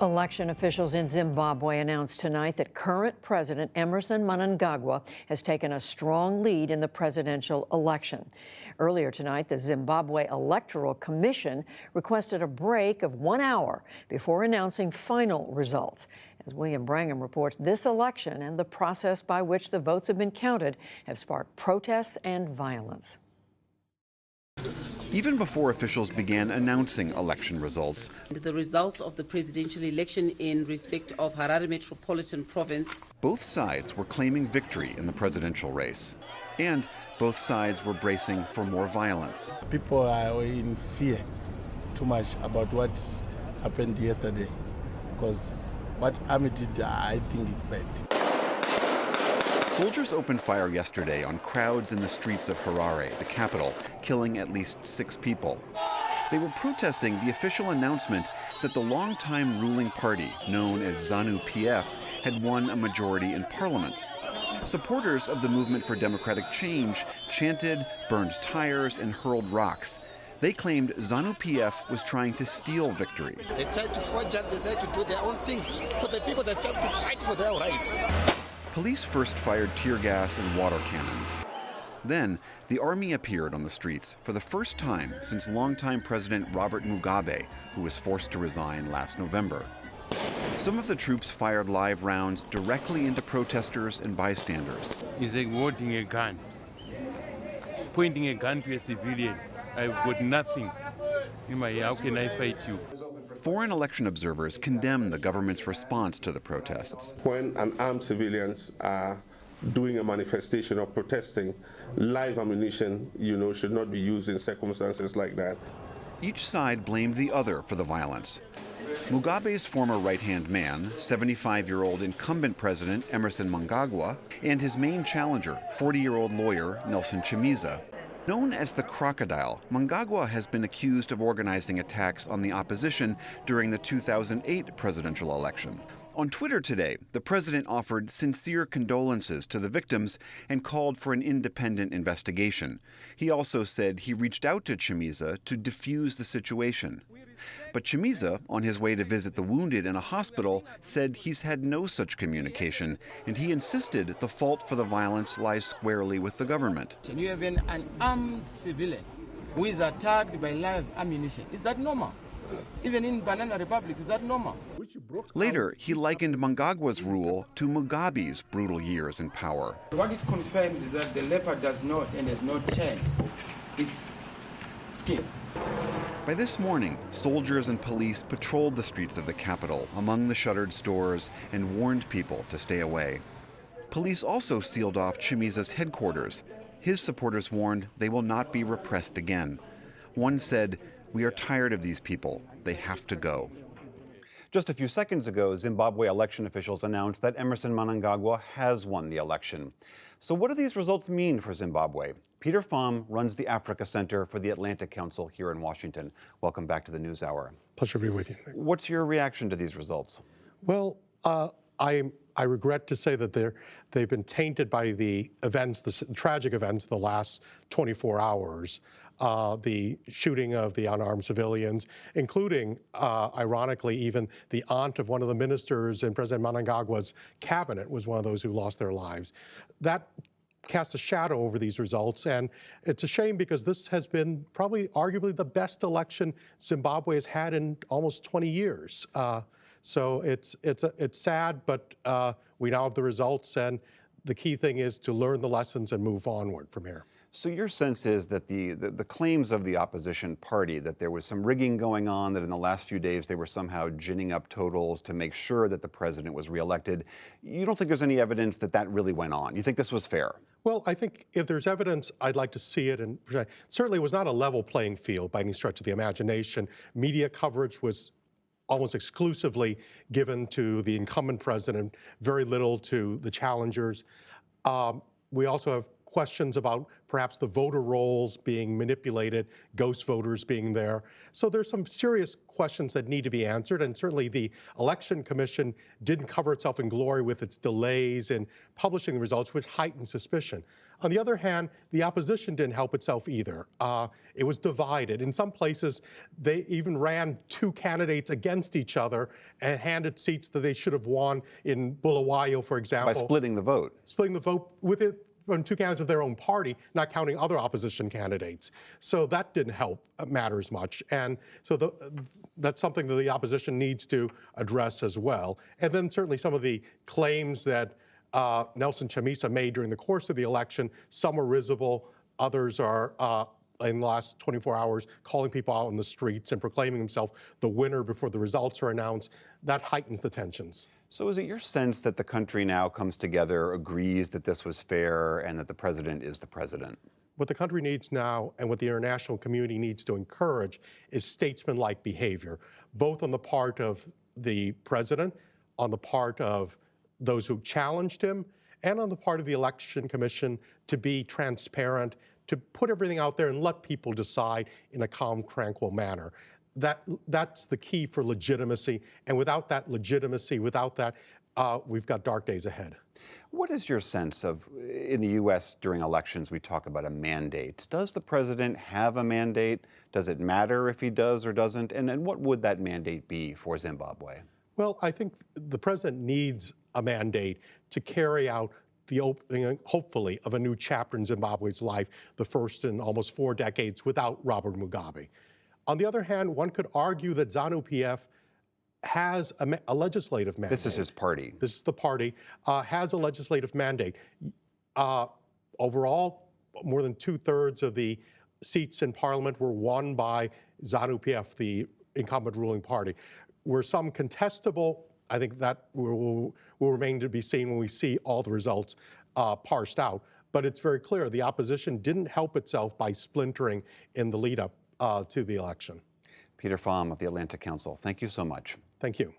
Election officials in Zimbabwe announced tonight that current President Emmerson Mnangagwa has taken a strong lead in the presidential election. Earlier tonight, the Zimbabwe Electoral Commission requested a break of 1 hour before announcing final results. As William Brangham reports, this election and the process by which the votes have been counted have sparked protests and violence. Even before officials began announcing election results, the results of the presidential election in respect of Harare Metropolitan Province, both sides were claiming victory in the presidential race. And both sides were bracing for more violence. People are in fear too much about what happened yesterday, because what Army did, I think, is bad. Soldiers opened fire yesterday on crowds in the streets of Harare, the capital, killing at least 6 people. They were protesting the official announcement that the longtime ruling party, known as ZANU-PF, had won a majority in parliament. Supporters of the Movement for Democratic Change chanted, burned tires, and hurled rocks. They claimed ZANU-PF was trying to steal victory. They tried to forge and they tried to do their own things. So the people that tried to fight for their rights. Police first fired tear gas and water cannons. Then, the army appeared on the streets for the first time since longtime President Robert Mugabe, who was forced to resign last November. Some of the troops fired live rounds directly into protesters and bystanders. He's like holding a gun, pointing a gun to a civilian. I've got nothing. How can I fight you? Foreign election observers condemn the government's response to the protests. When unarmed civilians are doing a manifestation or protesting, live ammunition, should not be used in circumstances like that. Each side blamed the other for the violence. Mugabe's former right-hand man, 75-year-old incumbent president Emmerson Mnangagwa, and his main challenger, 40-year-old lawyer Nelson Chamisa. Known as the Crocodile, Mnangagwa has been accused of organizing attacks on the opposition during the 2008 presidential election. On Twitter today, the president offered sincere condolences to the victims and called for an independent investigation. He also said he reached out to Chamisa to defuse the situation. But Chamisa, on his way to visit the wounded in a hospital, said he's had no such communication, and he insisted the fault for the violence lies squarely with the government. You have an unarmed civilian who is attacked by live ammunition. Is that normal? Even in Banana Republic, is that normal? Later, he likened Mnangagwa's rule to Mugabe's brutal years in power. What it confirms is that the leopard does not and has not changed its skin. By this morning, soldiers and police patrolled the streets of the capital among the shuttered stores and warned people to stay away. Police also sealed off Chamisa's headquarters. His supporters warned they will not be repressed again. One said, "We are tired of these people. They have to go." Just a few seconds ago, Zimbabwe election officials announced that Emmerson Mnangagwa has won the election. So what do these results mean for Zimbabwe? Peter Pham runs the Africa Center for the Atlantic Council here in Washington. Welcome back to the NewsHour. Pleasure to be with you. What's your reaction to these results? Well, I regret to say that they've been tainted by the events, the tragic events of the last 24 hours. The shooting of the unarmed civilians, including, ironically, even the aunt of one of the ministers in President Mnangagwa's cabinet was one of those who lost their lives. That casts a shadow over these results, and it's a shame because this has been probably arguably the best election Zimbabwe has had in almost 20 years. So it's sad, but we now have the results, and the key thing is to learn the lessons and move onward from here. So your sense is that the claims of the opposition party, that there was some rigging going on, that in the last few days they were somehow ginning up totals to make sure that the president was reelected, you don't think there's any evidence that that really went on? You think this was fair? Well, I think if there's evidence, I'd like to see it. And certainly it was not a level playing field by any stretch of the imagination. Media coverage was almost exclusively given to the incumbent president, very little to the challengers. We also have questions about perhaps the voter rolls being manipulated, ghost voters being there. So there's some serious questions that need to be answered, and certainly the Election Commission didn't cover itself in glory with its delays in publishing the results, which heightened suspicion. On the other hand, the opposition didn't help itself either. It was divided. In some places, they even ran two candidates against each other and handed seats that they should have won in Bulawayo, for example. By splitting the vote. Splitting the vote with it from two candidates of their own party, not counting other opposition candidates. So that didn't help matters much. And so that's something that the opposition needs to address as well. And then certainly some of the claims that Nelson Chamisa made during the course of the election, some are risible, others are in the last 24 hours calling people out in the streets and proclaiming himself the winner before the results are announced. That heightens the tensions. So is it your sense that the country now comes together, agrees that this was fair, and that the president is the president? What the country needs now and what the international community needs to encourage is statesmanlike behavior, both on the part of the president, on the part of those who challenged him, and on the part of the Election Commission to be transparent, to put everything out there and let people decide in a calm, tranquil manner. That's the key for legitimacy, and without that legitimacy, without that, we've got dark days ahead. What is your sense of, in the U.S. during elections, we talk about a mandate. Does the president have a mandate? Does it matter if he does or doesn't? And what would that mandate be for Zimbabwe? Well, I think the president needs a mandate to carry out the opening, hopefully, of a new chapter in Zimbabwe's life, the first in almost 4 decades without Robert Mugabe. On the other hand, one could argue that ZANU-PF has a legislative mandate. This is his party. This is the party, has a legislative mandate. Overall, more than 2/3 of the seats in parliament were won by ZANU-PF, the incumbent ruling party. Were some contestable? I think that will remain to be seen when we see all the results parsed out. But it's very clear the opposition didn't help itself by splintering in the lead up to the election. Peter Pham of the Atlantic Council, thank you so much. Thank you.